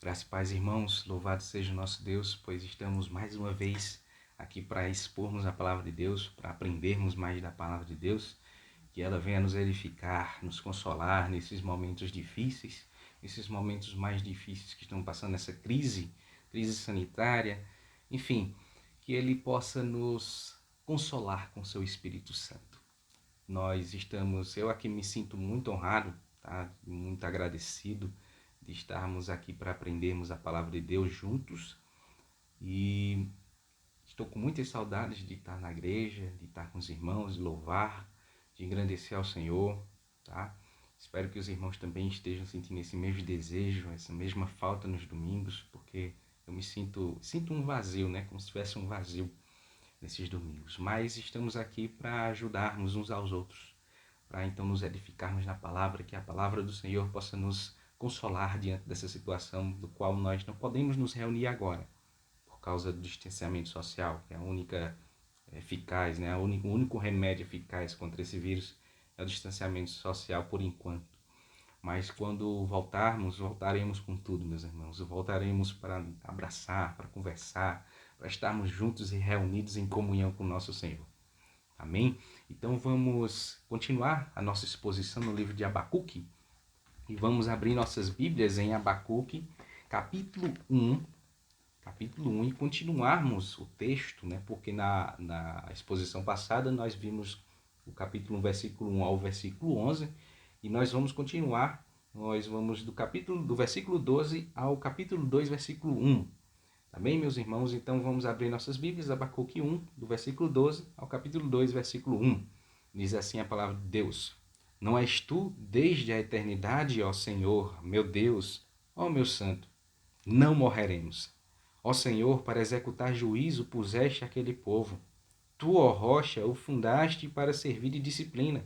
Graças e paz, irmãos, louvado seja o nosso Deus, pois estamos mais uma vez aqui para expormos a palavra de Deus, para aprendermos mais da palavra de Deus, que ela venha nos edificar, nos consolar nesses momentos difíceis, nesses momentos mais difíceis que estão passando nessa crise sanitária, enfim, que Ele possa nos consolar com seu Espírito Santo. Eu aqui me sinto muito honrado, tá? Muito agradecido de estarmos aqui para aprendermos a palavra de Deus juntos e estou com muitas saudades de estar na igreja, de estar com os irmãos, de louvar, de engrandecer ao Senhor, tá? Espero que os irmãos também estejam sentindo esse mesmo desejo, essa mesma falta nos domingos, porque eu me sinto um vazio, né? Como se tivesse um vazio nesses domingos. Mas estamos aqui para ajudarmos uns aos outros, para então nos edificarmos na palavra, que a palavra do Senhor possa nos consolar diante dessa situação do qual nós não podemos nos reunir agora, por causa do distanciamento social, que é a única eficaz, né? O único remédio eficaz contra esse vírus é o distanciamento social por enquanto. Mas quando voltaremos com tudo, meus irmãos. Voltaremos para abraçar, para conversar, para estarmos juntos e reunidos em comunhão com o nosso Senhor. Amém? Então vamos continuar a nossa exposição no livro de Abacuque e vamos abrir nossas Bíblias em Abacuque, capítulo 1 e continuarmos o texto, né? Porque na exposição passada nós vimos o capítulo 1, versículo 1 ao versículo 11 e nós vamos continuar, nós vamos do versículo 12 ao capítulo 2, versículo 1. Tá bem, meus irmãos? Então vamos abrir nossas Bíblias, Abacuque 1, do versículo 12 ao capítulo 2, versículo 1. Diz assim a palavra de Deus: Não és tu desde a eternidade, ó Senhor, meu Deus, ó meu santo, não morreremos. Ó Senhor, para executar juízo puseste aquele povo. Tu, ó rocha, o fundaste para servir de disciplina.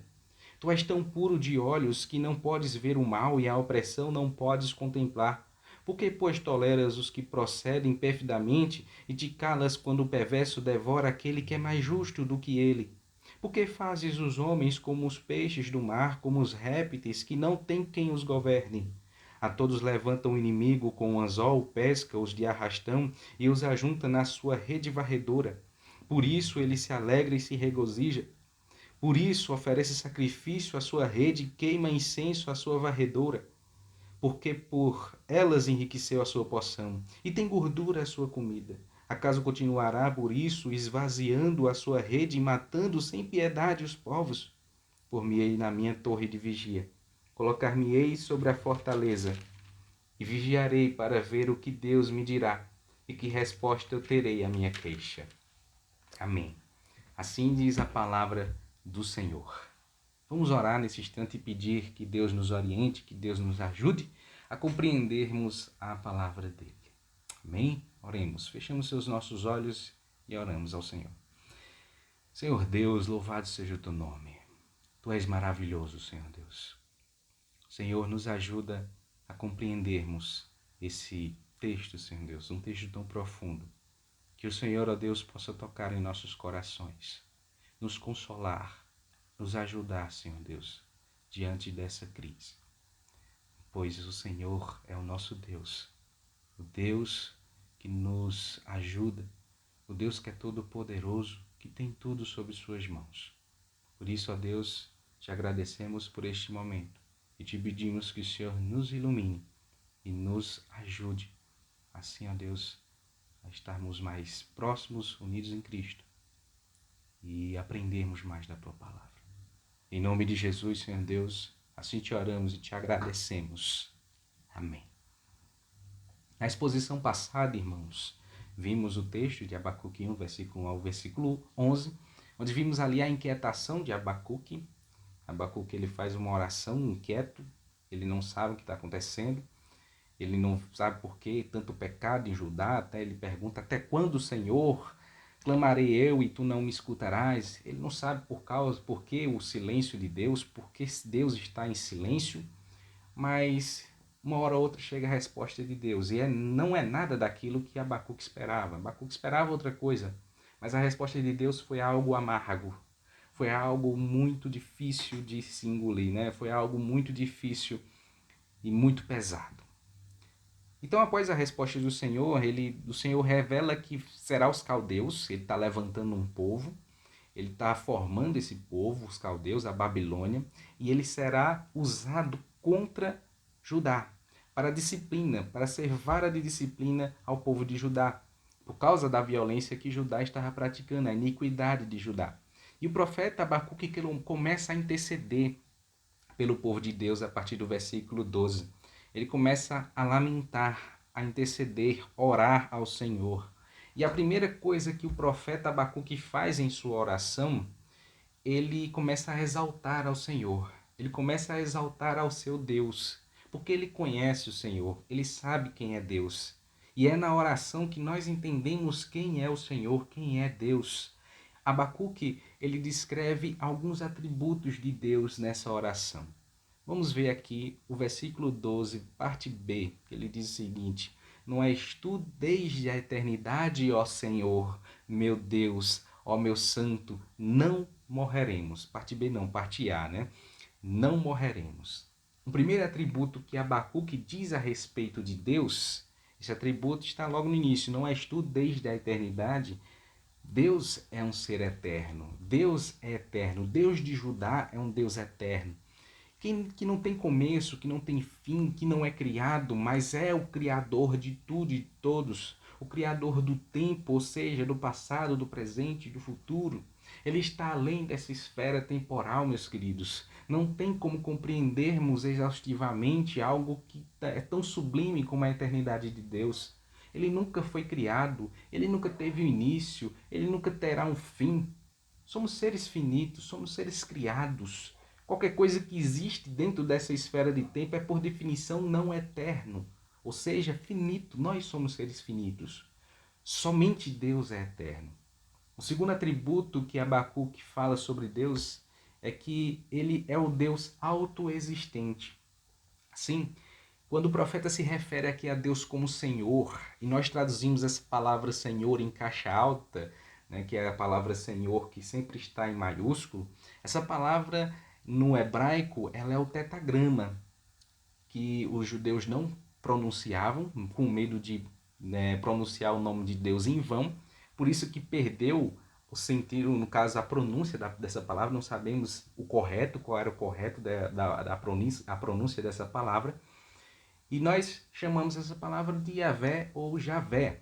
Tu és tão puro de olhos que não podes ver o mal e a opressão não podes contemplar. Por que, pois, toleras os que procedem perfidamente e te calas quando o perverso devora aquele que é mais justo do que ele? Por que fazes os homens como os peixes do mar, como os répteis que não têm quem os governe? A todos levanta o inimigo com o anzol, pesca-os de arrastão e os ajunta na sua rede varredora. Por isso ele se alegra e se regozija. Por isso oferece sacrifício à sua rede e queima incenso à sua varredora, porque por elas enriqueceu a sua porção e tem gordura a sua comida. Acaso continuará por isso esvaziando a sua rede e matando sem piedade os povos? Por-me-ei na minha torre de vigia, colocar-me-ei sobre a fortaleza e vigiarei para ver o que Deus me dirá e que resposta eu terei à minha queixa. Amém. Assim diz a palavra do Senhor. Vamos orar nesse instante e pedir que Deus nos oriente, que Deus nos ajude a compreendermos a palavra dele. Amém? Oremos. Fechamos os nossos olhos e oramos ao Senhor. Senhor Deus, louvado seja o teu nome. Tu és maravilhoso, Senhor Deus. Senhor, nos ajuda a compreendermos esse texto, Senhor Deus, um texto tão profundo. Que o Senhor, ó Deus, possa tocar em nossos corações, nos consolar, nos ajudar, Senhor Deus, diante dessa crise. Pois o Senhor é o nosso Deus, o Deus que nos ajuda, o Deus que é todo-poderoso, que tem tudo sob suas mãos. Por isso, ó Deus, te agradecemos por este momento e te pedimos que o Senhor nos ilumine e nos ajude, assim, ó Deus, a estarmos mais próximos, unidos em Cristo e aprendermos mais da tua palavra. Em nome de Jesus, Senhor Deus, assim te oramos e te agradecemos. Amém. Na exposição passada, irmãos, vimos o texto de Abacuque 1, versículo 1 ao versículo 11, onde vimos ali a inquietação de Abacuque. Abacuque, ele faz uma oração inquieto, ele não sabe o que está acontecendo, ele não sabe por que tanto pecado em Judá, até ele pergunta, até quando, Senhor, clamarei eu e tu não me escutarás? Ele não sabe por que o silêncio de Deus, por que Deus está em silêncio, mas uma hora ou outra chega a resposta de Deus, e não é nada daquilo que Abacuque esperava. Abacuque esperava outra coisa, mas a resposta de Deus foi algo amargo, foi algo muito difícil de se engolir, né? Foi algo muito difícil e muito pesado. Então, após a resposta do Senhor, o Senhor revela que será os caldeus, ele está levantando um povo, ele está formando esse povo, os caldeus, a Babilônia, e ele será usado contra Judá, para disciplina, para ser vara de disciplina ao povo de Judá, por causa da violência que Judá estava praticando, a iniquidade de Judá. E o profeta Abacuque começa a interceder pelo povo de Deus a partir do versículo 12. Ele começa a lamentar, a interceder, orar ao Senhor. E a primeira coisa que o profeta Abacuque faz em sua oração, ele começa a exaltar ao Senhor. Ele começa a exaltar ao seu Deus, porque ele conhece o Senhor, ele sabe quem é Deus. E é na oração que nós entendemos quem é o Senhor, quem é Deus. Abacuque, ele descreve alguns atributos de Deus nessa oração. Vamos ver aqui o versículo 12, parte B, que ele diz o seguinte: Não és tu desde a eternidade, ó Senhor, meu Deus, ó meu santo, não morreremos. Parte B não, parte A, né? Não morreremos. O primeiro atributo que Abacuque diz a respeito de Deus, esse atributo está logo no início: Não és tu desde a eternidade. Deus é um ser eterno. Deus é eterno. Deus de Judá é um Deus eterno. Que não tem começo, que não tem fim, que não é criado, mas é o Criador de tudo e de todos, o Criador do tempo, ou seja, do passado, do presente e do futuro. Ele está além dessa esfera temporal, meus queridos. Não tem como compreendermos exaustivamente algo que é tão sublime como a eternidade de Deus. Ele nunca foi criado, ele nunca teve um início, ele nunca terá um fim. Somos seres finitos, somos seres criados. Qualquer coisa que existe dentro dessa esfera de tempo é, por definição, não eterno. Ou seja, finito. Nós somos seres finitos. Somente Deus é eterno. O segundo atributo que Abacuque fala sobre Deus é que ele é o Deus autoexistente. Sim, quando o profeta se refere aqui a Deus como Senhor, e nós traduzimos essa palavra Senhor em caixa alta, né, que é a palavra Senhor que sempre está em maiúsculo, essa palavra no hebraico ela é o tetagrama, que os judeus não pronunciavam, com medo de, né, pronunciar o nome de Deus em vão, por isso que perdeu o sentido, no caso, a pronúncia dessa palavra, não sabemos o correto, qual era o correto a pronúncia dessa palavra, e nós chamamos essa palavra de Yahvé ou Javé.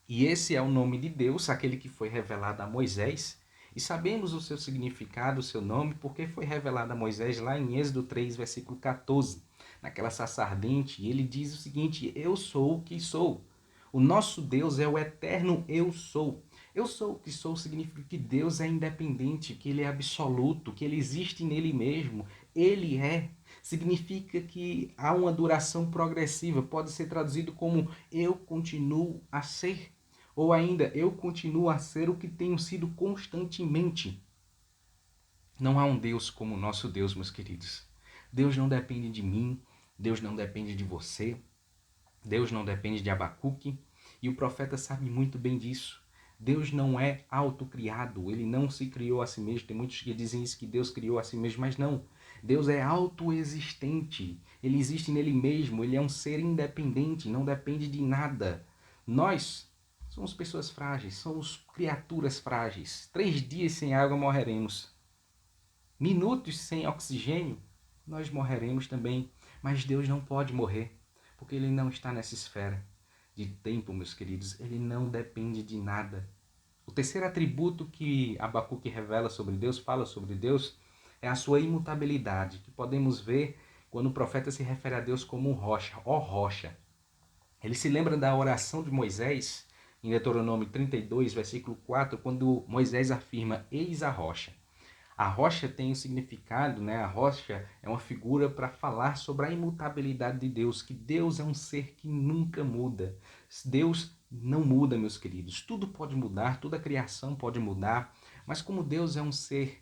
E esse é o nome de Deus, aquele que foi revelado a Moisés. E sabemos o seu significado, o seu nome, porque foi revelado a Moisés lá em Êxodo 3, versículo 14. Naquela sarça ardente, ele diz o seguinte: Eu sou o que sou. O nosso Deus é o eterno Eu sou. Eu sou o que sou significa que Deus é independente, que Ele é absoluto, que Ele existe nele mesmo. Ele é. Significa que há uma duração progressiva. Pode ser traduzido como eu continuo a ser. Ou ainda, eu continuo a ser o que tenho sido constantemente. Não há um Deus como o nosso Deus, meus queridos. Deus não depende de mim, Deus não depende de você, Deus não depende de Abacuque, e o profeta sabe muito bem disso. Deus não é autocriado, ele não se criou a si mesmo. Tem muitos que dizem isso, que Deus criou a si mesmo, mas não. Deus é autoexistente, ele existe nele mesmo, ele é um ser independente, não depende de nada. Nós somos pessoas frágeis, somos criaturas frágeis. 3 dias sem água morreremos. Minutos sem oxigênio, nós morreremos também. Mas Deus não pode morrer, porque Ele não está nessa esfera de tempo, meus queridos. Ele não depende de nada. O terceiro atributo que Abacuque revela sobre Deus, fala sobre Deus, é a sua imutabilidade, que podemos ver quando o profeta se refere a Deus como rocha, ó rocha. Ele se lembra da oração de Moisés, em Deuteronômio 32, versículo 4, quando Moisés afirma: Eis a rocha. A rocha tem um significado, né? A rocha é uma figura para falar sobre a imutabilidade de Deus, que Deus é um ser que nunca muda. Deus não muda, meus queridos. Tudo pode mudar, toda a criação pode mudar, mas como Deus é um ser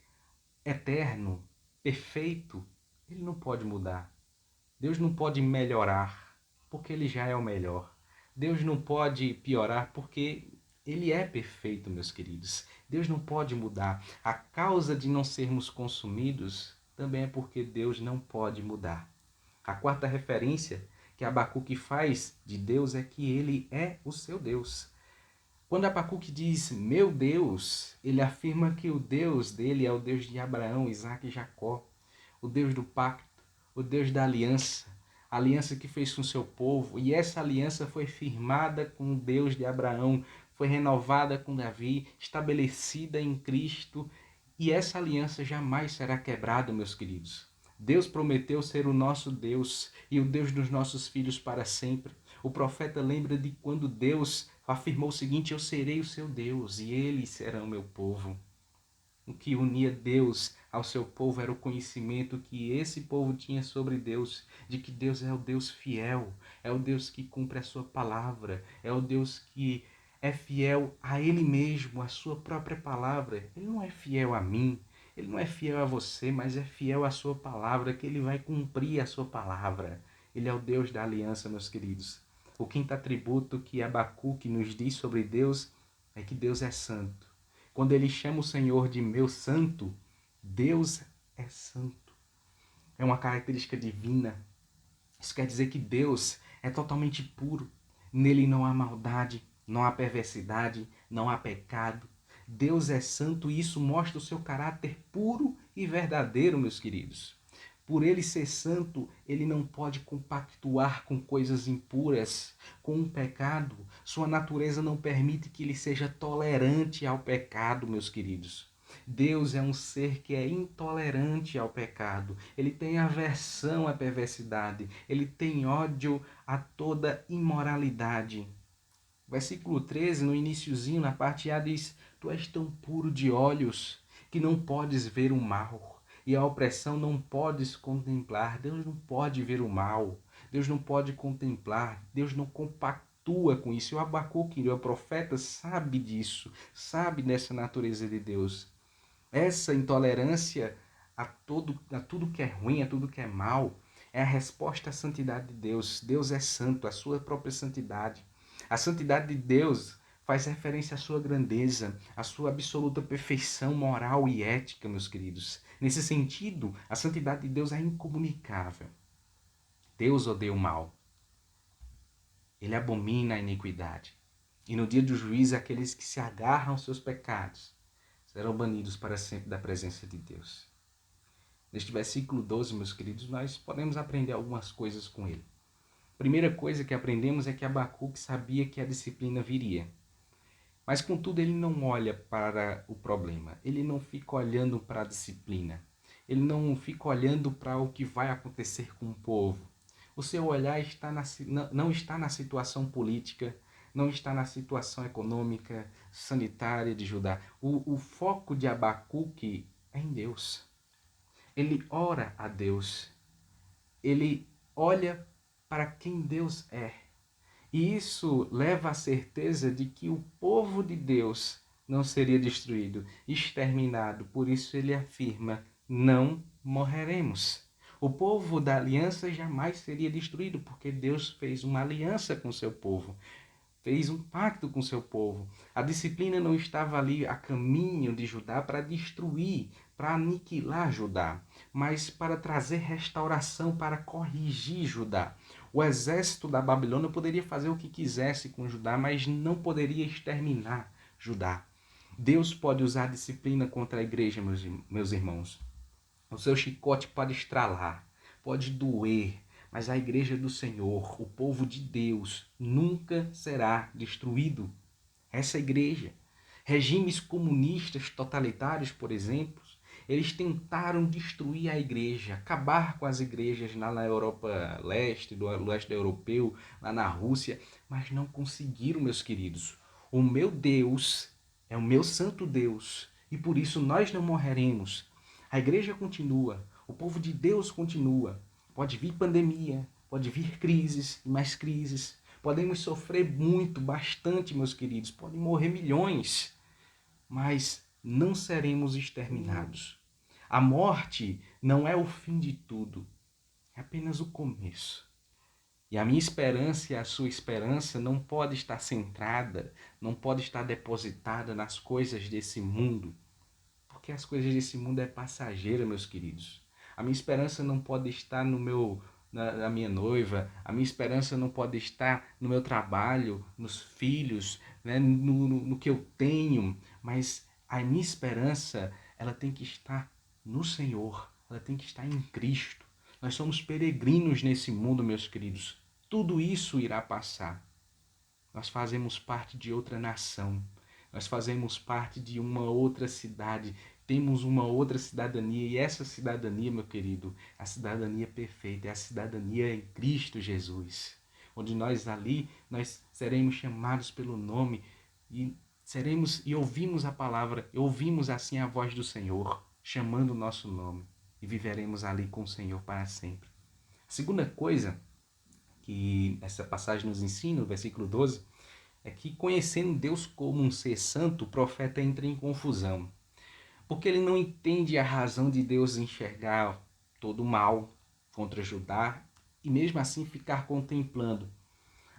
eterno, perfeito, ele não pode mudar. Deus não pode melhorar, porque ele já é o melhor. Deus não pode piorar, porque ele é perfeito, meus queridos. Deus não pode mudar. A causa de não sermos consumidos também é porque Deus não pode mudar. A quarta referência que que Abacuque faz de Deus é que ele é o seu Deus. Quando Abacuque diz, meu Deus, ele afirma que o Deus dele é o Deus de Abraão, Isaque e Jacó, o Deus do pacto, o Deus da aliança, a aliança que fez com o seu povo, e essa aliança foi firmada com o Deus de Abraão, foi renovada com Davi, estabelecida em Cristo, e essa aliança jamais será quebrada, meus queridos. Deus prometeu ser o nosso Deus e o Deus dos nossos filhos para sempre. O profeta lembra de quando Deus afirmou o seguinte: eu serei o seu Deus e eles serão meu povo. O que unia Deus ao seu povo era o conhecimento que esse povo tinha sobre Deus, de que Deus é o Deus fiel, é o Deus que cumpre a sua palavra, é o Deus que é fiel a Ele mesmo, a sua própria palavra. Ele não é fiel a mim, Ele não é fiel a você, mas é fiel à sua palavra, que Ele vai cumprir a sua palavra. Ele é o Deus da aliança, meus queridos. O quinto atributo que Abacuque nos diz sobre Deus é que Deus é santo. Quando ele chama o Senhor de meu santo, Deus é santo. É uma característica divina. Isso quer dizer que Deus é totalmente puro. Nele não há maldade, não há perversidade, não há pecado. Deus é santo e isso mostra o seu caráter puro e verdadeiro, meus queridos. Por ele ser santo, ele não pode compactuar com coisas impuras, com o pecado. Sua natureza não permite que ele seja tolerante ao pecado, meus queridos. Deus é um ser que é intolerante ao pecado. Ele tem aversão à perversidade. Ele tem ódio a toda imoralidade. Versículo 13, no iniciozinho, na parte A, diz: tu és tão puro de olhos que não podes ver o mal, e a opressão não podes contemplar. Deus não pode ver o mal, Deus não pode contemplar, Deus não compactua com isso. E o Abacuque, o profeta, sabe disso, sabe dessa natureza de Deus. Essa intolerância a tudo que é ruim, a tudo que é mal, é a resposta à santidade de Deus. Deus é santo, a sua própria santidade. A santidade de Deus faz referência à sua grandeza, à sua absoluta perfeição moral e ética, meus queridos. Nesse sentido, a santidade de Deus é incomunicável. Deus odeia o mal. Ele abomina a iniquidade. E no dia do juízo, aqueles que se agarram aos seus pecados serão banidos para sempre da presença de Deus. Neste versículo 12, meus queridos, nós podemos aprender algumas coisas com ele. Primeira coisa que aprendemos é que Abacuque sabia que a disciplina viria. Mas, contudo, ele não olha para o problema. Ele não fica olhando para a disciplina. Ele não fica olhando para o que vai acontecer com o povo. O seu olhar não está na situação política, não está na situação econômica, sanitária de Judá. O foco de Abacuque é em Deus. Ele ora a Deus. Ele olha para quem Deus é. E isso leva à certeza de que o povo de Deus não seria destruído, exterminado. Por isso ele afirma: não morreremos. O povo da aliança jamais seria destruído, porque Deus fez uma aliança com o seu povo, fez um pacto com o seu povo. A disciplina não estava ali a caminho de Judá para destruir, para aniquilar Judá, mas para trazer restauração, para corrigir Judá. O exército da Babilônia poderia fazer o que quisesse com Judá, mas não poderia exterminar Judá. Deus pode usar a disciplina contra a igreja, meus irmãos. O seu chicote pode estralar, pode doer, mas a igreja do Senhor, o povo de Deus, nunca será destruído. Essa igreja. Regimes comunistas totalitários, por exemplo, eles tentaram destruir a igreja, acabar com as igrejas lá na Europa leste, do leste europeu, lá na Rússia, mas não conseguiram, meus queridos. O meu Deus é o meu santo Deus e por isso nós não morreremos. A igreja continua, o povo de Deus continua. Pode vir pandemia, pode vir crises e mais crises. Podemos sofrer muito, bastante, meus queridos. Podem morrer milhões, mas não seremos exterminados. A morte não é o fim de tudo, é apenas o começo. E a minha esperança e a sua esperança não pode estar centrada, não pode estar depositada nas coisas desse mundo, porque as coisas desse mundo é passageira, meus queridos. A minha esperança não pode estar na minha noiva, a minha esperança não pode estar no meu trabalho, nos filhos, né, no que eu tenho, mas a minha esperança, ela tem que estar no Senhor, ela tem que estar em Cristo. Nós somos peregrinos nesse mundo, meus queridos. Tudo isso irá passar. Nós fazemos parte de outra nação. Nós fazemos parte de uma outra cidade. Temos uma outra cidadania. E essa cidadania, meu querido, a cidadania perfeita, é a cidadania em Cristo Jesus. Onde nós ali, nós seremos chamados pelo nome e seremos e ouvimos a palavra, ouvimos assim a voz do Senhor, chamando o nosso nome. E viveremos ali com o Senhor para sempre. A segunda coisa que essa passagem nos ensina, no versículo 12, é que conhecendo Deus como um ser santo, o profeta entra em confusão. Porque ele não entende a razão de Deus enxergar todo o mal contra Judá e mesmo assim ficar contemplando.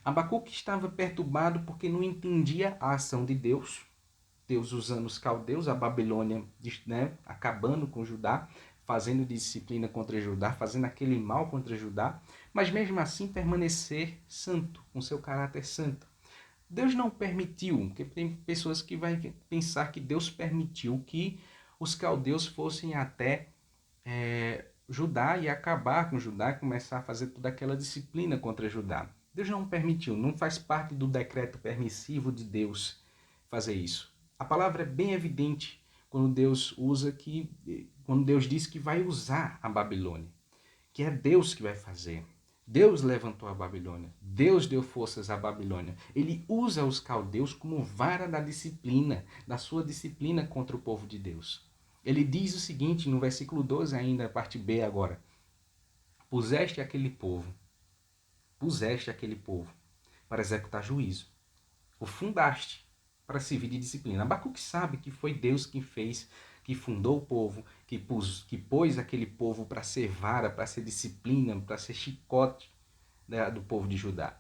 Abacuque estava perturbado porque não entendia a ação de Deus. Deus usando os caldeus, a Babilônia, né, acabando com Judá, fazendo disciplina contra Judá, fazendo aquele mal contra Judá, mas mesmo assim permanecer santo, com seu caráter santo. Deus não permitiu, porque tem pessoas que vão pensar que Deus permitiu que os caldeus fossem até Judá e acabar com Judá e começar a fazer toda aquela disciplina contra Judá. Deus não permitiu, não faz parte do decreto permissivo de Deus fazer isso. A palavra é bem evidente quando Deus diz que vai usar a Babilônia, que é Deus que vai fazer. Deus levantou a Babilônia. Deus deu forças à Babilônia. Ele usa os caldeus como vara da disciplina, da sua disciplina contra o povo de Deus. Ele diz o seguinte, no versículo 12 ainda, parte B agora. Puseste aquele povo para executar juízo. O fundaste para servir de disciplina. Abacuque sabe que foi Deus quem fez, que fundou o povo, que pôs aquele povo para ser vara, para ser disciplina, para ser chicote, né, do povo de Judá.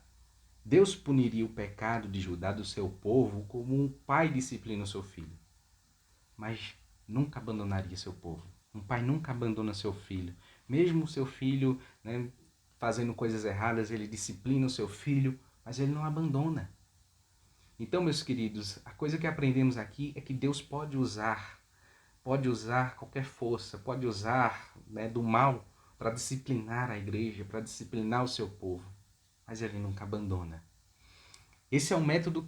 Deus puniria o pecado de Judá, do seu povo, como um pai disciplina o seu filho. Mas nunca abandonaria seu povo. Um pai nunca abandona seu filho. Mesmo o seu filho, né, fazendo coisas erradas, ele disciplina o seu filho, mas ele não abandona. Então, meus queridos, a coisa que aprendemos aqui é que Deus pode usar qualquer força, pode usar, né, do mal para disciplinar a igreja, para disciplinar o seu povo, mas ele nunca abandona. Esse é um método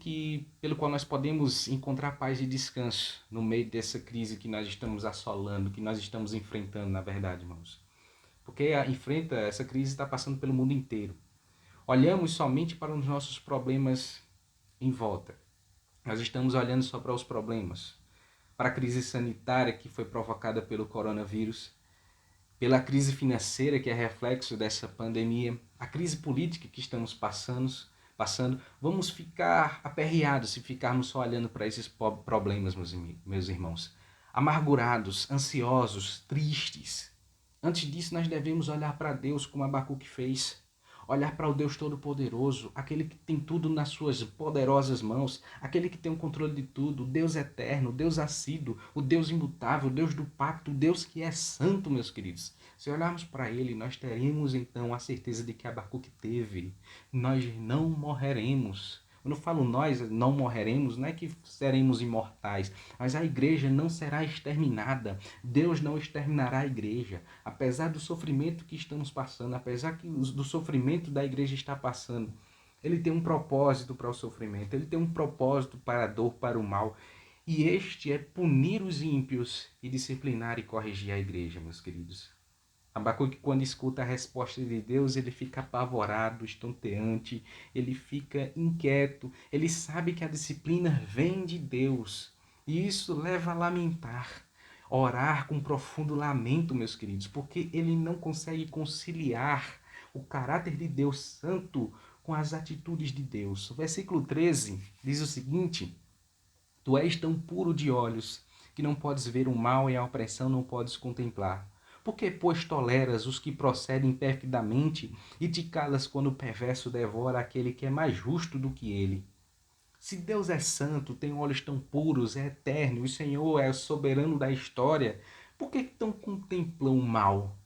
pelo qual nós podemos encontrar paz e descanso no meio dessa crise que nós estamos assolando, que nós estamos enfrentando, na verdade, irmãos. Porque essa crise está passando pelo mundo inteiro. Olhamos somente para os nossos problemas em volta. Nós estamos olhando só para os problemas, para a crise sanitária que foi provocada pelo coronavírus, pela crise financeira que é reflexo dessa pandemia, a crise política que estamos passando. Vamos ficar aperreados se ficarmos só olhando para esses problemas, meus irmãos. Amargurados, ansiosos, tristes. Antes disso, nós devemos olhar para Deus como Abacuque fez. Olhar para o Deus Todo-Poderoso, aquele que tem tudo nas suas poderosas mãos, aquele que tem o controle de tudo, o Deus eterno, o Deus assíduo, o Deus imutável, o Deus do pacto, o Deus que é santo, meus queridos. Se olharmos para ele, nós teremos então a certeza de que Abacuque teve. Nós não morreremos. Quando eu falo nós não morreremos, não é que seremos imortais, mas a igreja não será exterminada. Deus não exterminará a igreja. Apesar do sofrimento que estamos passando, apesar do sofrimento da igreja estar passando, ele tem um propósito para o sofrimento, ele tem um propósito para a dor, para o mal. E este é punir os ímpios e disciplinar e corrigir a igreja, meus queridos. Abacuque, quando escuta a resposta de Deus, ele fica apavorado, estonteante, ele fica inquieto, ele sabe que a disciplina vem de Deus. E isso leva a lamentar, orar com profundo lamento, meus queridos, porque ele não consegue conciliar o caráter de Deus santo com as atitudes de Deus. O versículo 13 diz o seguinte: Tu és tão puro de olhos que não podes ver o mal e a opressão não podes contemplar. Por que, pois, toleras os que procedem perfidamente e te calas quando o perverso devora aquele que é mais justo do que ele? Se Deus é santo, tem olhos tão puros, é eterno, e o Senhor é o soberano da história, por que tão contemplam o mal?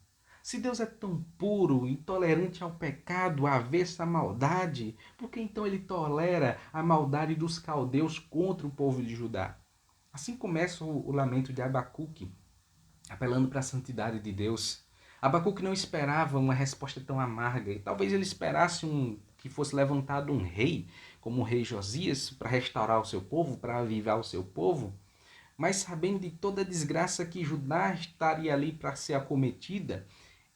Se Deus é tão puro, intolerante ao pecado, avesso à maldade, por que então ele tolera a maldade dos caldeus contra o povo de Judá? Assim começa o lamento de Abacuque, apelando para a santidade de Deus. Abacuque não esperava uma resposta tão amarga, e talvez ele esperasse que fosse levantado um rei, como o rei Josias, para restaurar o seu povo, para avivar o seu povo, mas sabendo de toda a desgraça que Judá estaria ali para ser acometida,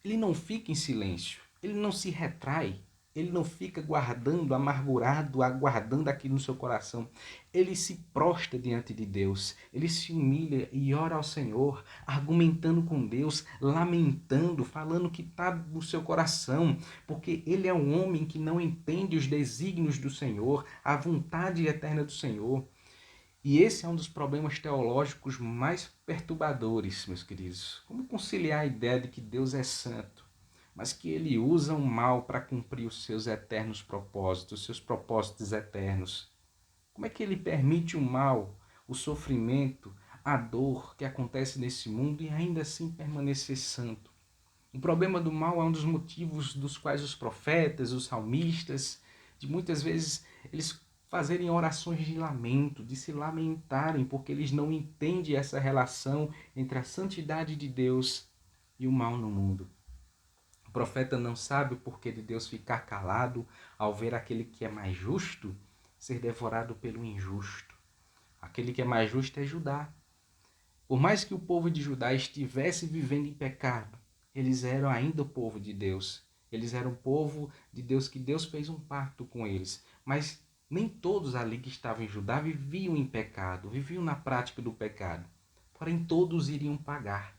ele não fica em silêncio, ele não se retrai, ele não fica guardando, amargurado, aguardando aquilo no seu coração. Ele se prostra diante de Deus, ele se humilha e ora ao Senhor, argumentando com Deus, lamentando, falando o que está no seu coração, porque ele é um homem que não entende os desígnios do Senhor, a vontade eterna do Senhor. E esse é um dos problemas teológicos mais perturbadores, meus queridos. Como conciliar a ideia de que Deus é santo, mas que ele usa o mal para cumprir os seus eternos propósitos, os seus propósitos eternos? Como é que ele permite o mal, o sofrimento, a dor que acontece nesse mundo e ainda assim permanecer santo? O problema do mal é um dos motivos dos quais os profetas, os salmistas, de muitas vezes eles fazerem orações de lamento, de se lamentarem, porque eles não entendem essa relação entre a santidade de Deus e o mal no mundo. O profeta não sabe o porquê de Deus ficar calado ao ver aquele que é mais justo ser devorado pelo injusto. Aquele que é mais justo é Judá. Por mais que o povo de Judá estivesse vivendo em pecado, eles eram ainda o povo de Deus. Eles eram o povo de Deus, que Deus fez um pacto com eles. Mas nem todos ali que estavam em Judá viviam em pecado, viviam na prática do pecado. Porém, todos iriam pagar.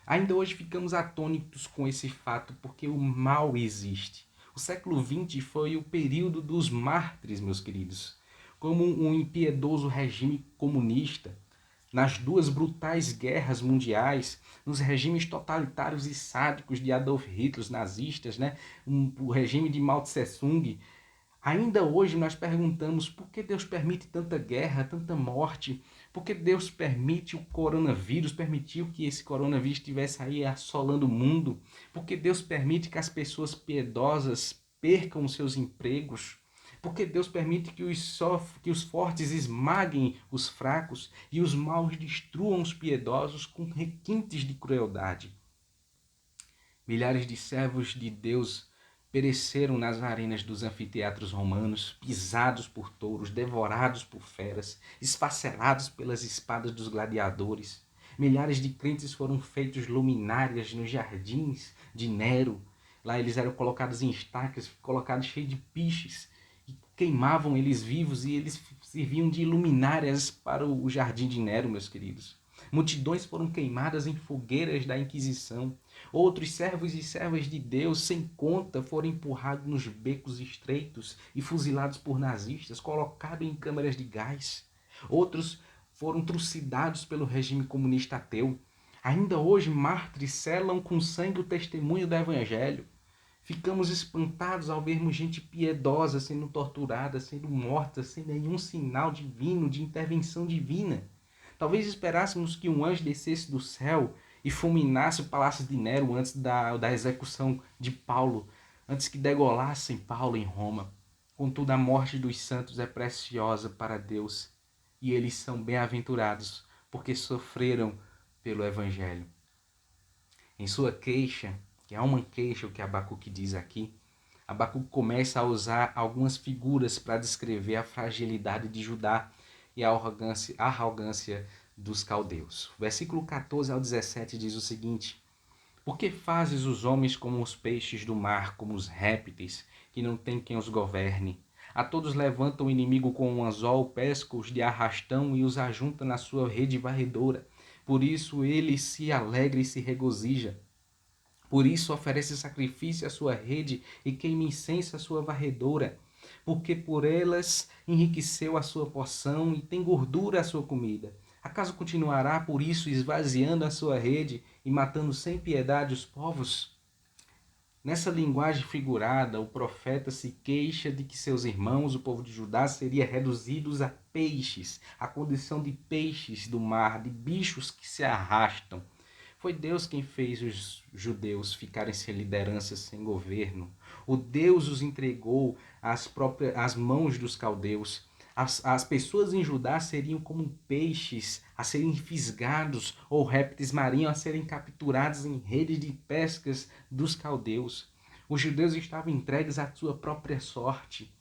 Ainda hoje ficamos atônitos com esse fato, porque o mal existe. O século XX foi o período dos mártires, meus queridos. Como um impiedoso regime comunista, nas duas brutais guerras mundiais, nos regimes totalitários e sádicos de Adolf Hitler, os nazistas, né? O regime de Mao Tse-tung. Ainda hoje nós perguntamos por que Deus permite tanta guerra, tanta morte, por que Deus permite o coronavírus, permitiu que esse coronavírus estivesse aí assolando o mundo, por que Deus permite que as pessoas piedosas percam seus empregos, porque Deus permite que os fortes esmaguem os fracos e os maus destruam os piedosos com requintes de crueldade. Milhares de servos de Deus pereceram nas arenas dos anfiteatros romanos, pisados por touros, devorados por feras, esfacelados pelas espadas dos gladiadores. Milhares de crentes foram feitos luminárias nos jardins de Nero. Lá eles eram colocados em estacas, colocados cheios de piches, e queimavam eles vivos, e eles serviam de luminárias para o jardim de Nero, meus queridos. Multidões foram queimadas em fogueiras da Inquisição. Outros servos e servas de Deus, sem conta, foram empurrados nos becos estreitos e fuzilados por nazistas, colocados em câmaras de gás. Outros foram trucidados pelo regime comunista ateu. Ainda hoje, mártires selam com sangue o testemunho do Evangelho. Ficamos espantados ao vermos gente piedosa sendo torturada, sendo morta, sem nenhum sinal divino, de intervenção divina. Talvez esperássemos que um anjo descesse do céu e fulminasse o palácio de Nero antes da execução de Paulo, antes que degolassem Paulo em Roma. Contudo, a morte dos santos é preciosa para Deus, e eles são bem-aventurados, porque sofreram pelo Evangelho. Em sua queixa, que é uma queixa o que Abacuque diz aqui, Abacuque começa a usar algumas figuras para descrever a fragilidade de Judá e a arrogância dos caldeus. O versículo 14 ao 17 diz o seguinte: Por que fazes os homens como os peixes do mar, como os répteis, que não tem quem os governe? A todos levanta o inimigo com um anzol, pesca-os de arrastão e os ajunta na sua rede varredora. Por isso ele se alegra e se regozija. Por isso oferece sacrifício à sua rede e queima incenso à sua varredora, porque por elas enriqueceu a sua porção e tem gordura a sua comida. Acaso continuará por isso esvaziando a sua rede e matando sem piedade os povos? Nessa linguagem figurada, o profeta se queixa de que seus irmãos, o povo de Judá, seria reduzidos a peixes, a condição de peixes do mar, de bichos que se arrastam. Foi Deus quem fez os judeus ficarem sem liderança, sem governo. O Deus os entregou às mãos dos caldeus. As pessoas em Judá seriam como peixes a serem fisgados ou répteis marinhos a serem capturados em redes de pescas dos caldeus. Os judeus estavam entregues à sua própria sorte.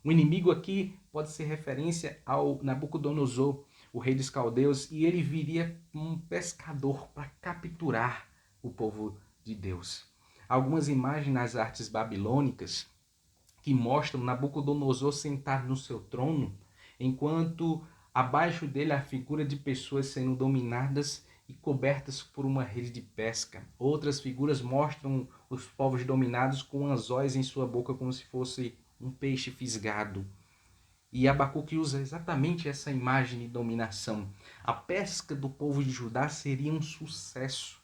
O inimigo aqui pode ser referência ao Nabucodonosor, o rei dos caldeus, e ele viria como um pescador para capturar o povo de Deus. Algumas imagens nas artes babilônicas que mostram Nabucodonosor sentado no seu trono, enquanto abaixo dele a figura de pessoas sendo dominadas e cobertas por uma rede de pesca. Outras figuras mostram os povos dominados com anzóis em sua boca como se fosse um peixe fisgado. E Abacuque usa exatamente essa imagem de dominação. A pesca do povo de Judá seria um sucesso.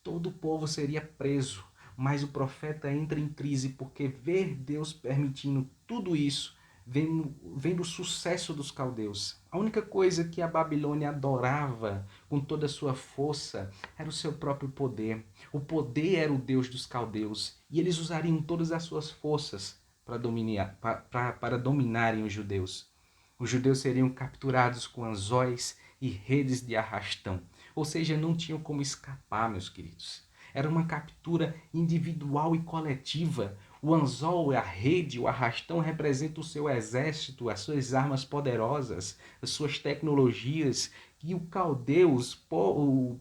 Todo o povo seria preso. Mas o profeta entra em crise porque ver Deus permitindo tudo isso, vendo o sucesso dos caldeus. A única coisa que a Babilônia adorava com toda a sua força era o seu próprio poder. O poder era o Deus dos caldeus. E eles usariam todas as suas forças para dominarem os judeus. Os judeus seriam capturados com anzóis e redes de arrastão. Ou seja, não tinham como escapar, meus queridos. Era uma captura individual e coletiva. O anzol, a rede, o arrastão representam o seu exército, as suas armas poderosas, as suas tecnologias. E o caldeus,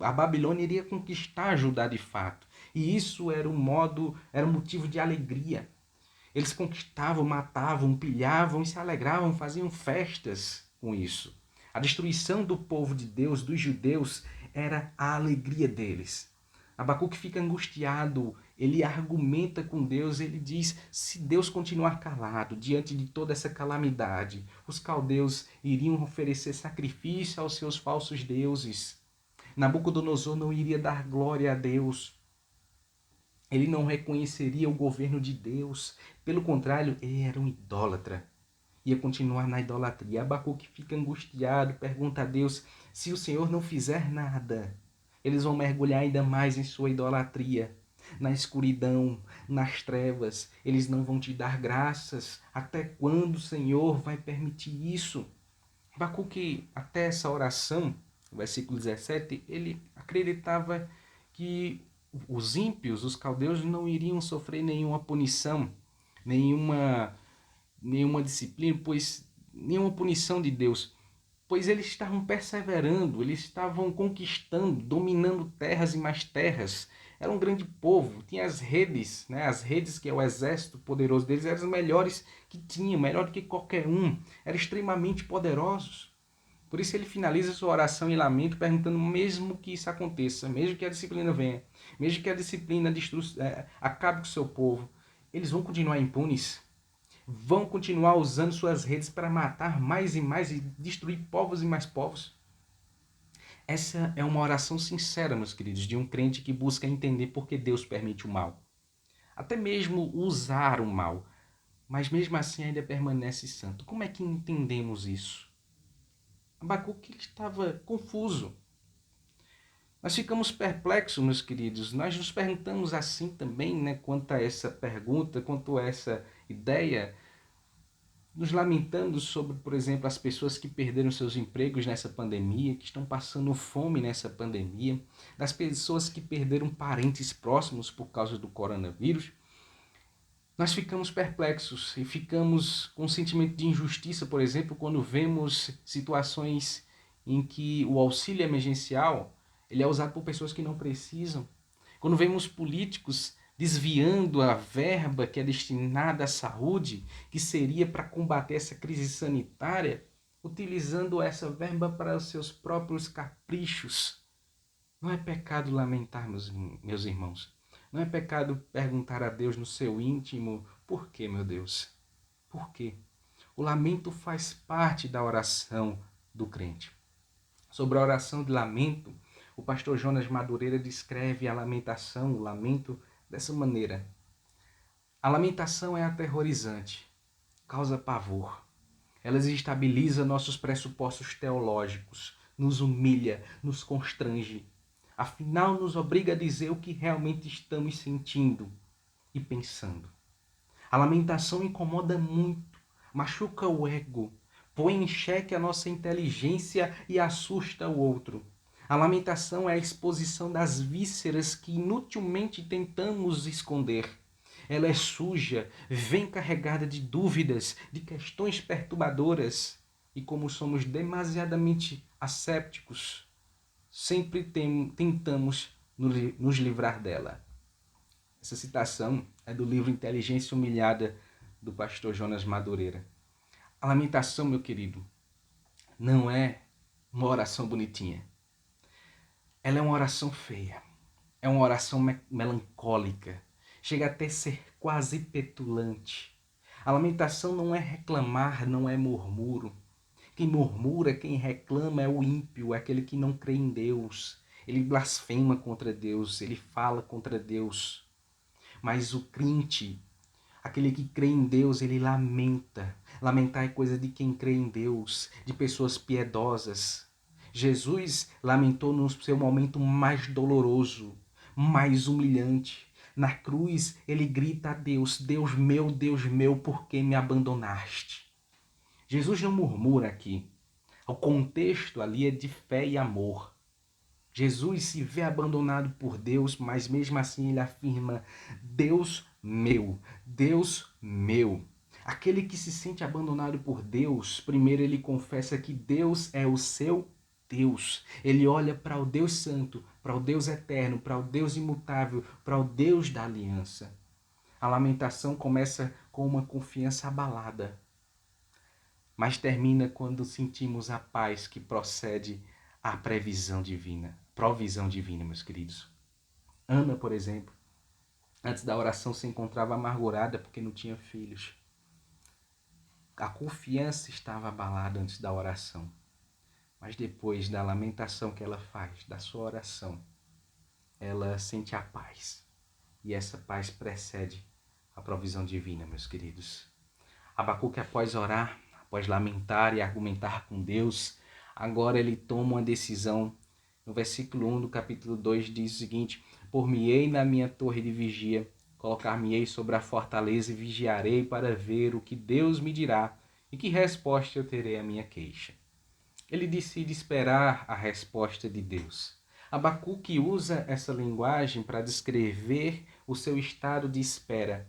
a Babilônia iria conquistar Judá de fato. E isso era um motivo de alegria. Eles conquistavam, matavam, pilhavam e se alegravam, faziam festas com isso. A destruição do povo de Deus, dos judeus, era a alegria deles. Abacuque fica angustiado, ele argumenta com Deus, ele diz, se Deus continuar calado diante de toda essa calamidade, os caldeus iriam oferecer sacrifício aos seus falsos deuses. Nabucodonosor não iria dar glória a Deus. Ele não reconheceria o governo de Deus. Pelo contrário, ele era um idólatra. Ia continuar na idolatria. Abacuque fica angustiado, pergunta a Deus, se o Senhor não fizer nada, eles vão mergulhar ainda mais em sua idolatria. Na escuridão, nas trevas, eles não vão te dar graças. Até quando o Senhor vai permitir isso? Abacuque, até essa oração, versículo 17, ele acreditava que os ímpios, os caldeus, não iriam sofrer nenhuma punição, nenhuma disciplina, nenhuma punição de Deus, pois eles estavam perseverando, eles estavam conquistando, dominando terras e mais terras. Era um grande povo, tinha as redes, as redes que é o exército poderoso deles, eram as melhores que tinha, melhor do que qualquer um, eram extremamente poderosos. Por isso ele finaliza sua oração em lamento perguntando, mesmo que isso aconteça, mesmo que a disciplina venha, mesmo que a disciplina acabe com o seu povo, eles vão continuar impunes? Vão continuar usando suas redes para matar mais e mais e destruir povos e mais povos? Essa é uma oração sincera, meus queridos, de um crente que busca entender por que Deus permite o mal. Até mesmo usar o mal, mas mesmo assim ainda permanece santo. Como é que entendemos isso? Abacuque estava confuso. Nós ficamos perplexos, meus queridos. Nós nos perguntamos assim também, quanto a essa pergunta, quanto a essa ideia, nos lamentando sobre, por exemplo, as pessoas que perderam seus empregos nessa pandemia, que estão passando fome nessa pandemia, das pessoas que perderam parentes próximos por causa do coronavírus. Nós ficamos perplexos e ficamos com um sentimento de injustiça, por exemplo, quando vemos situações em que o auxílio emergencial ele é usado por pessoas que não precisam. Quando vemos políticos desviando a verba que é destinada à saúde, que seria para combater essa crise sanitária, utilizando essa verba para os seus próprios caprichos. Não é pecado lamentar, meus irmãos. Não é pecado perguntar a Deus no seu íntimo, por quê, meu Deus? Por quê? O lamento faz parte da oração do crente. Sobre a oração de lamento, o pastor Jonas Madureira descreve a lamentação, o lamento, dessa maneira. A lamentação é aterrorizante, causa pavor. Ela desestabiliza nossos pressupostos teológicos, nos humilha, nos constrange. Afinal, nos obriga a dizer o que realmente estamos sentindo e pensando. A lamentação incomoda muito, machuca o ego, põe em xeque a nossa inteligência e assusta o outro. A lamentação é a exposição das vísceras que inutilmente tentamos esconder. Ela é suja, vem carregada de dúvidas, de questões perturbadoras. E como somos demasiadamente assépticos, sempre tentamos nos livrar dela. Essa citação é do livro Inteligência Humilhada, do pastor Jonas Madureira. A lamentação, meu querido, não é uma oração bonitinha. Ela é uma oração feia. É uma oração melancólica. Chega até a ser quase petulante. A lamentação não é reclamar, não é murmúrio. Quem murmura, quem reclama é o ímpio, é aquele que não crê em Deus. Ele blasfema contra Deus, ele fala contra Deus. Mas o crente, aquele que crê em Deus, ele lamenta. Lamentar é coisa de quem crê em Deus, de pessoas piedosas. Jesus lamentou no seu momento mais doloroso, mais humilhante. Na cruz, ele grita a Deus: Deus meu, por que me abandonaste? Jesus não murmura aqui. O contexto ali é de fé e amor. Jesus se vê abandonado por Deus, mas mesmo assim ele afirma: Deus meu, Deus meu. Aquele que se sente abandonado por Deus, primeiro ele confessa que Deus é o seu Deus. Ele olha para o Deus Santo, para o Deus Eterno, para o Deus imutável, para o Deus da aliança. A lamentação começa com uma confiança abalada, mas termina quando sentimos a paz que procede à provisão divina, meus queridos. Ana, por exemplo, antes da oração se encontrava amargurada porque não tinha filhos. A confiança estava abalada antes da oração, mas depois da lamentação que ela faz, da sua oração, ela sente a paz. E essa paz precede a provisão divina, meus queridos. Abacuque, após orar, após lamentar e argumentar com Deus, agora ele toma uma decisão. No versículo 1 do capítulo 2 diz o seguinte: Por-me-ei na minha torre de vigia, colocar-me-ei sobre a fortaleza e vigiarei para ver o que Deus me dirá e que resposta eu terei à minha queixa. Ele decide esperar a resposta de Deus. Abacuque usa essa linguagem para descrever o seu estado de espera.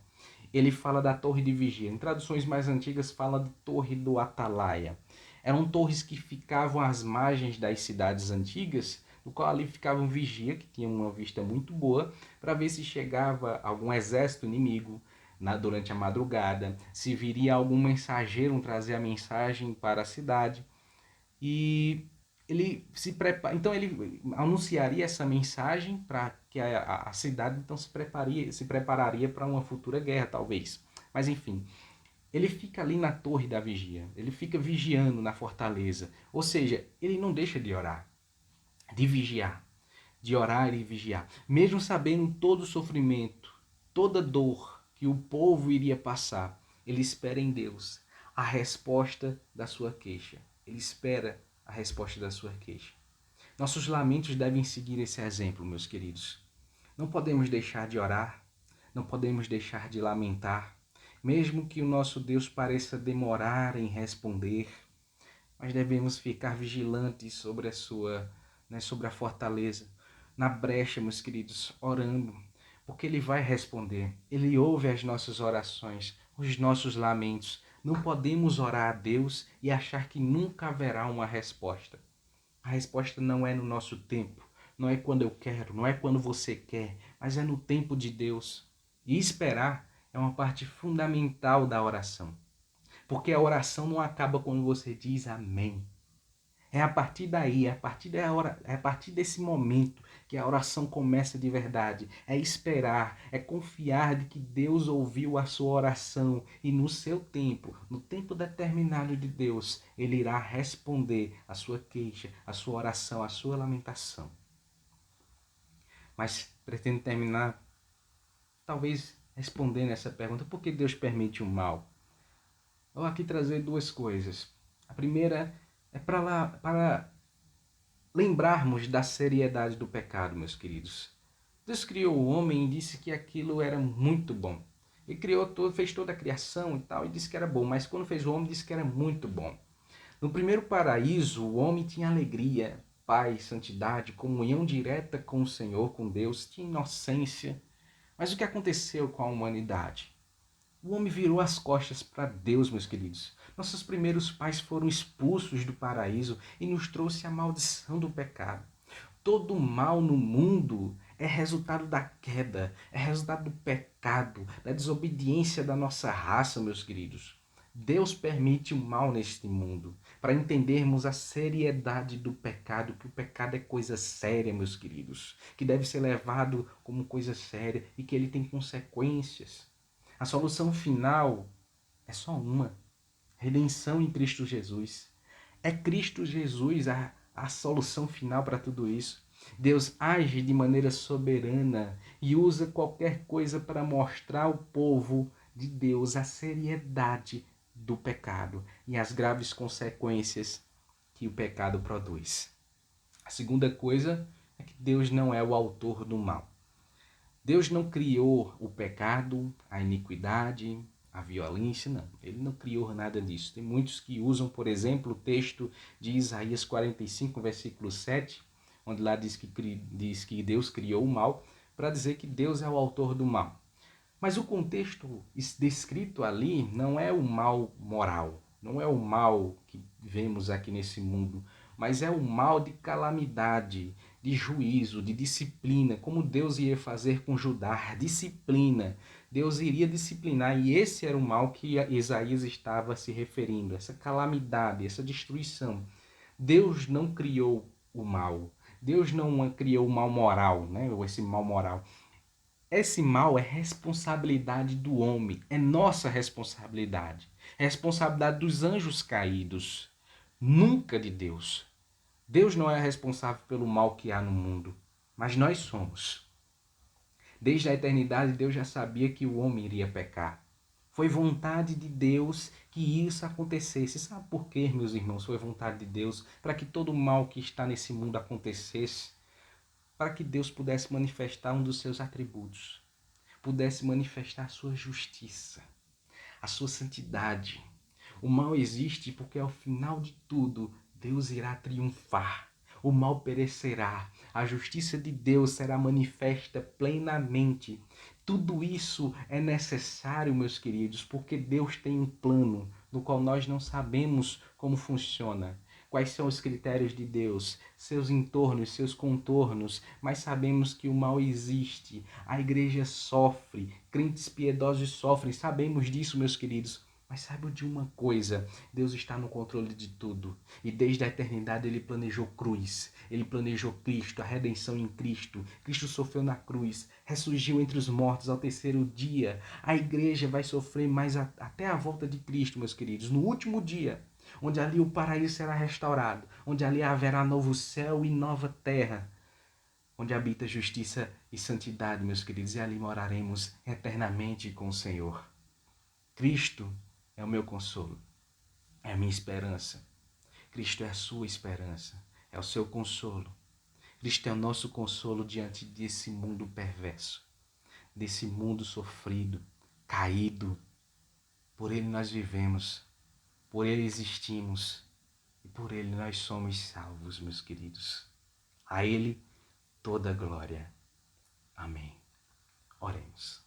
Ele fala da torre de vigia. Em traduções mais antigas fala de torre do atalaia. Eram torres que ficavam às margens das cidades antigas, no qual ali ficava um vigia, que tinha uma vista muito boa, para ver se chegava algum exército inimigo durante a madrugada, se viria algum mensageiro trazer a mensagem para a cidade. E ele se prepara, então ele anunciaria essa mensagem para que a cidade então se prepararia para uma futura guerra, talvez. Mas enfim, ele fica ali na torre da vigia, ele fica vigiando na fortaleza, ou seja, ele não deixa de orar, de vigiar, de orar e vigiar, mesmo sabendo todo o sofrimento, toda dor que o povo iria passar. Ele espera em Deus a resposta da sua queixa. Ele espera a resposta da sua queixa. Nossos lamentos devem seguir esse exemplo, meus queridos. Não podemos deixar de orar, não podemos deixar de lamentar, mesmo que o nosso Deus pareça demorar em responder, mas devemos ficar vigilantes sobre sobre a fortaleza, na brecha, meus queridos, orando, porque Ele vai responder. Ele ouve as nossas orações, os nossos lamentos. Não podemos orar a Deus e achar que nunca haverá uma resposta. A resposta não é no nosso tempo, não é quando eu quero, não é quando você quer, mas é no tempo de Deus. E esperar é uma parte fundamental da oração, porque a oração não acaba quando você diz amém. É a partir daí, é a partir desse momento que a oração começa de verdade. É esperar, é confiar de que Deus ouviu a sua oração e no seu tempo, no tempo determinado de Deus, Ele irá responder a sua queixa, a sua oração, a sua lamentação. Mas pretendo terminar, talvez respondendo essa pergunta: por que Deus permite o mal? Eu vou aqui trazer duas coisas. A primeira é para lembrarmos da seriedade do pecado, meus queridos. Deus criou o homem e disse que aquilo era muito bom. Ele criou todo, fez toda a criação e tal, e disse que era bom, mas quando fez o homem, disse que era muito bom. No primeiro paraíso, o homem tinha alegria, paz, santidade, comunhão direta com o Senhor, com Deus, tinha inocência. Mas o que aconteceu com a humanidade? O homem virou as costas para Deus, meus queridos. Nossos primeiros pais foram expulsos do paraíso e nos trouxe a maldição do pecado. Todo mal no mundo é resultado da queda, é resultado do pecado, da desobediência da nossa raça, meus queridos. Deus permite o mal neste mundo para entendermos a seriedade do pecado, que o pecado é coisa séria, meus queridos, que deve ser levado como coisa séria e que ele tem consequências. A solução final é só uma: redenção em Cristo Jesus. É Cristo Jesus a solução final para tudo isso. Deus age de maneira soberana e usa qualquer coisa para mostrar ao povo de Deus a seriedade do pecado e as graves consequências que o pecado produz. A segunda coisa é que Deus não é o autor do mal. Deus não criou o pecado, a iniquidade, a violência, não. Ele não criou nada disso. Tem muitos que usam, por exemplo, o texto de Isaías 45, versículo 7, onde lá diz que Deus criou o mal, para dizer que Deus é o autor do mal. Mas o contexto descrito ali não é o mal moral, não é o mal que vemos aqui nesse mundo, mas é o mal de calamidade, de juízo, de disciplina, como Deus ia fazer com Judá, disciplina. Deus iria disciplinar, e esse era o mal que Isaías estava se referindo, essa calamidade, essa destruição. Deus não criou o mal. Deus não criou o mal moral, né? Ou esse mal moral. Esse mal é responsabilidade do homem, é nossa responsabilidade. É responsabilidade dos anjos caídos, nunca de Deus. Deus não é responsável pelo mal que há no mundo, mas nós somos. Desde a eternidade, Deus já sabia que o homem iria pecar. Foi vontade de Deus que isso acontecesse. Sabe por quê, meus irmãos? Foi vontade de Deus para que todo o mal que está nesse mundo acontecesse, para que Deus pudesse manifestar um dos seus atributos, pudesse manifestar a sua justiça, a sua santidade. O mal existe porque ao final de tudo Deus irá triunfar. O mal perecerá, a justiça de Deus será manifesta plenamente. Tudo isso é necessário, meus queridos, porque Deus tem um plano no qual nós não sabemos como funciona. Quais são os critérios de Deus, seus entornos, seus contornos, mas sabemos que o mal existe. A igreja sofre, crentes piedosos sofrem, sabemos disso, meus queridos. Mas saiba de uma coisa, Deus está no controle de tudo. E desde a eternidade Ele planejou cruz, Ele planejou Cristo, a redenção em Cristo. Cristo sofreu na cruz, ressurgiu entre os mortos ao terceiro dia. A igreja vai sofrer mais até a volta de Cristo, meus queridos, no último dia, onde ali o paraíso será restaurado, onde ali haverá novo céu e nova terra, onde habita justiça e santidade, meus queridos, e ali moraremos eternamente com o Senhor. Cristo é o meu consolo, é a minha esperança. Cristo é a sua esperança, é o seu consolo. Cristo é o nosso consolo diante desse mundo perverso, desse mundo sofrido, caído. Por Ele nós vivemos, por Ele existimos e por Ele nós somos salvos, meus queridos. A Ele toda a glória. Amém. Oremos.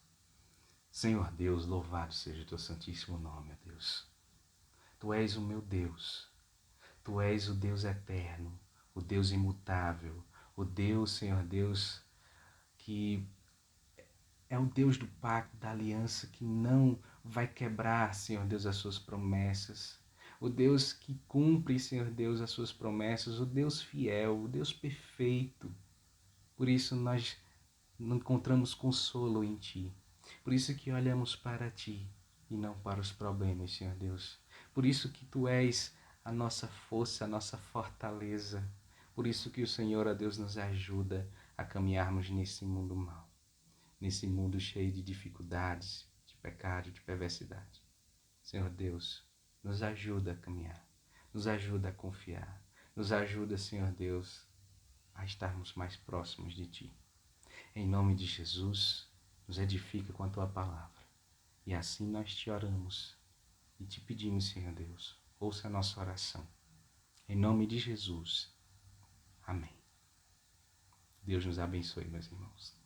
Senhor Deus, louvado seja o teu santíssimo nome, ó Deus. Tu és o meu Deus. Tu és o Deus eterno, o Deus imutável, o Deus, Senhor Deus, que é o Deus do pacto, da aliança, que não vai quebrar, Senhor Deus, as suas promessas. O Deus que cumpre, Senhor Deus, as suas promessas, o Deus fiel, o Deus perfeito. Por isso nós encontramos consolo em Ti. Por isso que olhamos para Ti e não para os problemas, Senhor Deus. Por isso que Tu és a nossa força, a nossa fortaleza. Por isso que o Senhor, ó Deus, nos ajuda a caminharmos nesse mundo mau, nesse mundo cheio de dificuldades, de pecado, de perversidade. Senhor Deus, nos ajuda a caminhar, nos ajuda a confiar, nos ajuda, Senhor Deus, a estarmos mais próximos de Ti. Em nome de Jesus, nos edifica com a Tua palavra. E assim nós te oramos e te pedimos, Senhor Deus, ouça a nossa oração. Em nome de Jesus. Amém. Deus nos abençoe, meus irmãos.